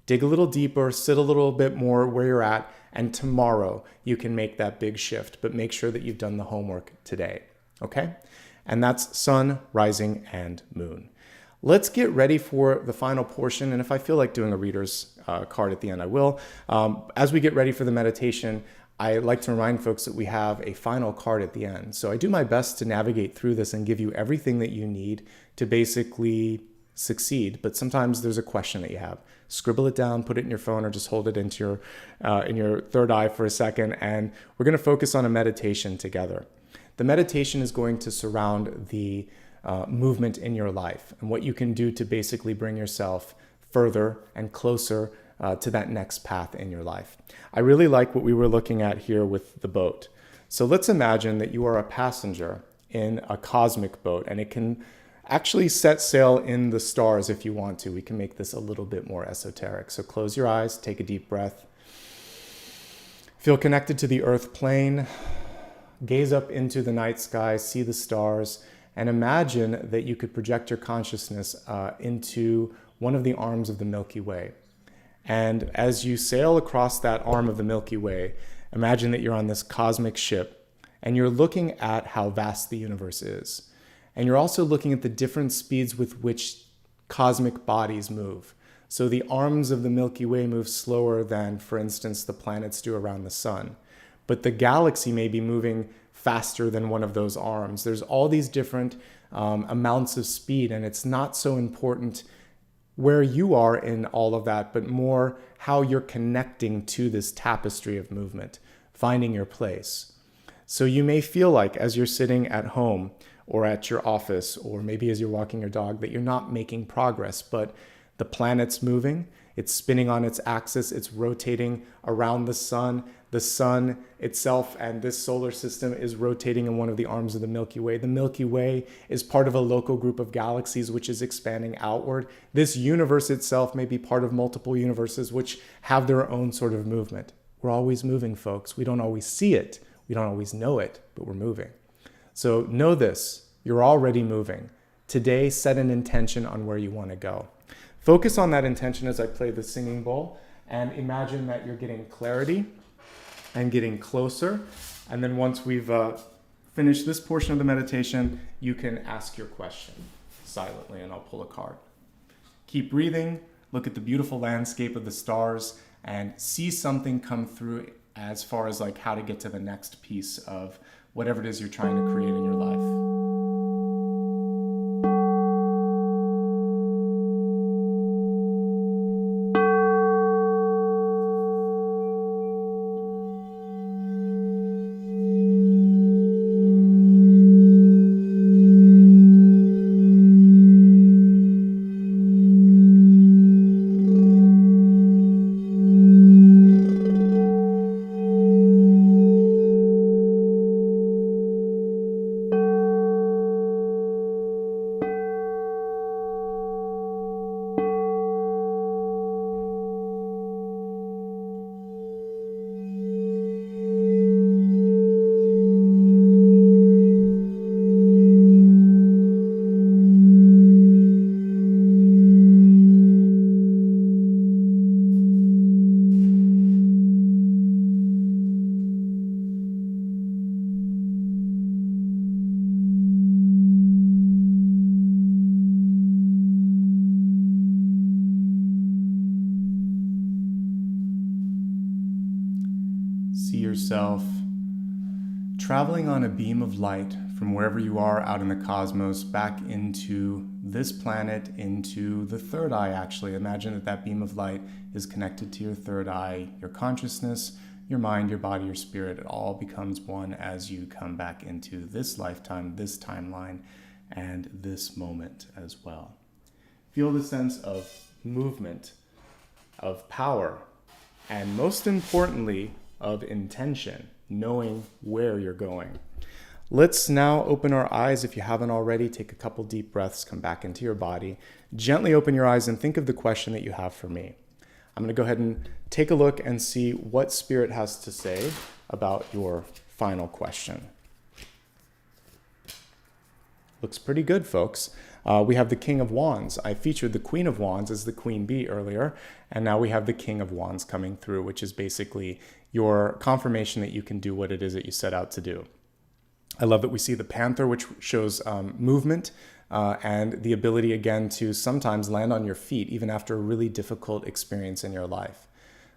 A: Dig a little deeper, sit a little bit more where you're at, and tomorrow you can make that big shift, but make sure that you've done the homework today, okay? And that's Sun, Rising, and Moon. Let's get ready for the final portion, and if I feel like doing a reader's card at the end, I will. As we get ready for the meditation, I like to remind folks that we have a final card at the end. So I do my best to navigate through this and give you everything that you need to basically succeed, but sometimes there's a question that you have. Scribble it down, put it in your phone, or just hold it into in your third eye for a second, and we're going to focus on a meditation together. The meditation is going to surround the movement in your life and what you can do to basically bring yourself further and closer to that next path in your life. I really like what we were looking at here with the boat. So let's imagine that you are a passenger in a cosmic boat, and it can actually set sail in the stars if you want to. We can make this a little bit more esoteric. So close your eyes, take a deep breath. Feel connected to the earth plane. Gaze up into the night sky, see the stars, and imagine that you could project your consciousness into one of the arms of the Milky Way. And as you sail across that arm of the Milky Way, imagine that you're on this cosmic ship and you're looking at how vast the universe is. And you're also looking at the different speeds with which cosmic bodies move. So the arms of the Milky Way move slower than, for instance, the planets do around the sun. But the galaxy may be moving faster than one of those arms. There's all these different amounts of speed, and it's not so important where you are in all of that, but more how you're connecting to this tapestry of movement, finding your place. So you may feel like as you're sitting at home or at your office, or maybe as you're walking your dog, that you're not making progress, but the planet's moving, it's spinning on its axis, it's rotating around the sun itself and this solar system is rotating in one of the arms of the Milky Way. The Milky Way is part of a local group of galaxies which is expanding outward. This universe itself may be part of multiple universes which have their own sort of movement. We're always moving, folks. We don't always see it, we don't always know it, but we're moving. So know this, you're already moving. Today, set an intention on where you want to go. Focus on that intention as I play the singing bowl, and imagine that you're getting clarity and getting closer. And then once we've finished this portion of the meditation, you can ask your question silently, and I'll pull a card. Keep breathing, look at the beautiful landscape of the stars, and see something come through as far as like how to get to the next piece of whatever it is you're trying to create in your life. See yourself traveling on a beam of light from wherever you are out in the cosmos back into this planet, into the third eye actually. Imagine that that beam of light is connected to your third eye, your consciousness, your mind, your body, your spirit. It all becomes one as you come back into this lifetime, this timeline, and this moment as well. Feel the sense of movement, of power, and most importantly, of intention, knowing where you're going. Let's now open our eyes. If you haven't already, take a couple deep breaths, come back into your body. Gently open your eyes and think of the question that you have for me. I'm going to go ahead and take a look and see what Spirit has to say about your final question. Looks pretty good, folks. We have the King of Wands. I featured the Queen of Wands as the Queen Bee earlier, and now we have the King of Wands coming through, which is basically your confirmation that you can do what it is that you set out to do. I love that we see the Panther, which shows movement and the ability, again, to sometimes land on your feet, even after a really difficult experience in your life.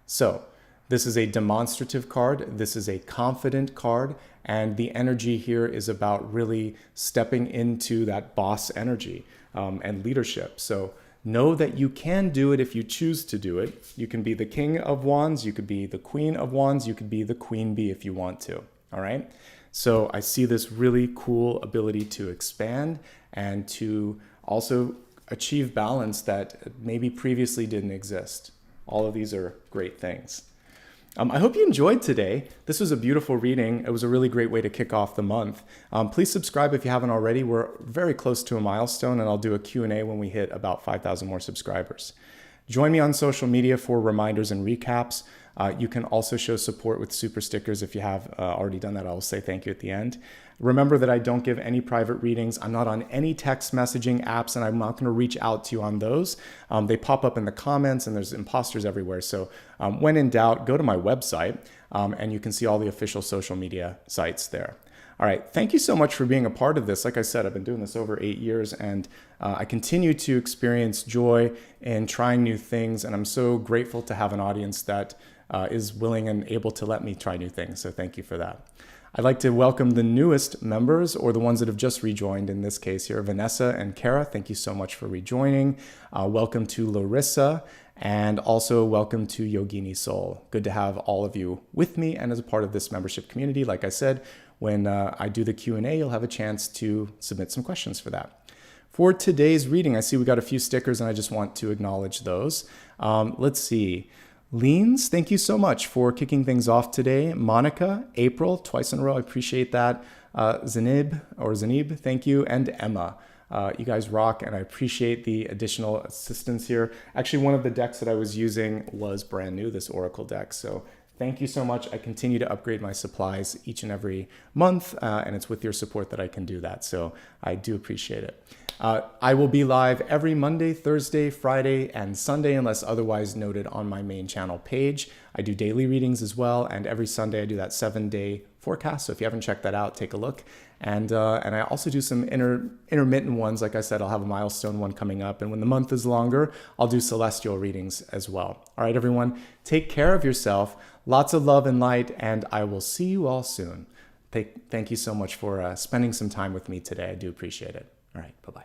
A: So This is a demonstrative card. This is a confident card. And the energy here is about really stepping into that boss energy and leadership. So know that you can do it if you choose to do it. You can be the King of Wands. You could be the Queen of Wands. You could be the Queen Bee if you want to. All right. So I see this really cool ability to expand and to also achieve balance that maybe previously didn't exist. All of these are great things. I hope you enjoyed today. This was a beautiful reading. It was a really great way to kick off the month. Please subscribe if you haven't already. We're very close to a milestone, and I'll do a Q&A when we hit about 5,000 more subscribers. Join me on social media for reminders and recaps. You can also show support with super stickers. If you have already done that, I'll say thank you at the end. Remember that I don't give any private readings. I'm not on any text messaging apps, and I'm not going to reach out to you on those. They pop up in the comments, and there's imposters everywhere. So when in doubt, go to my website, and you can see all the official social media sites there. All right, thank you so much for being a part of this. Like I said, I've been doing this over 8 years, and I continue to experience joy in trying new things, and I'm so grateful to have an audience that is willing and able to let me try new things. So thank you for that. I'd like to welcome the newest members, or the ones that have just rejoined in this case here, Vanessa and Kara. Thank you so much for rejoining. Welcome to Larissa, and also welcome to Yogini Soul. Good to have all of you with me and as a part of this membership community. Like I said, when I do the Q&A, you'll have a chance to submit some questions for that. For today's reading, I see we got a few stickers, and I just want to acknowledge those. Let's see. Leans, thank you so much for kicking things off today. Monica, April, twice in a row, I appreciate that. Zanib, thank you. And Emma, you guys rock, and I appreciate the additional assistance here. Actually, one of the decks that I was using was brand new, this Oracle deck. So thank you so much. I continue to upgrade my supplies each and every month, and it's with your support that I can do that. So I do appreciate it. I will be live every Monday, Thursday, Friday, and Sunday, unless otherwise noted on my main channel page. I do daily readings as well, and every Sunday I do that 7-day forecast. So if you haven't checked that out, take a look. And I also do some intermittent ones. Like I said, I'll have a milestone one coming up. And when the month is longer, I'll do celestial readings as well. All right, everyone, take care of yourself. Lots of love and light, and I will see you all soon. Thank you so much for spending some time with me today. I do appreciate it. All right, bye-bye.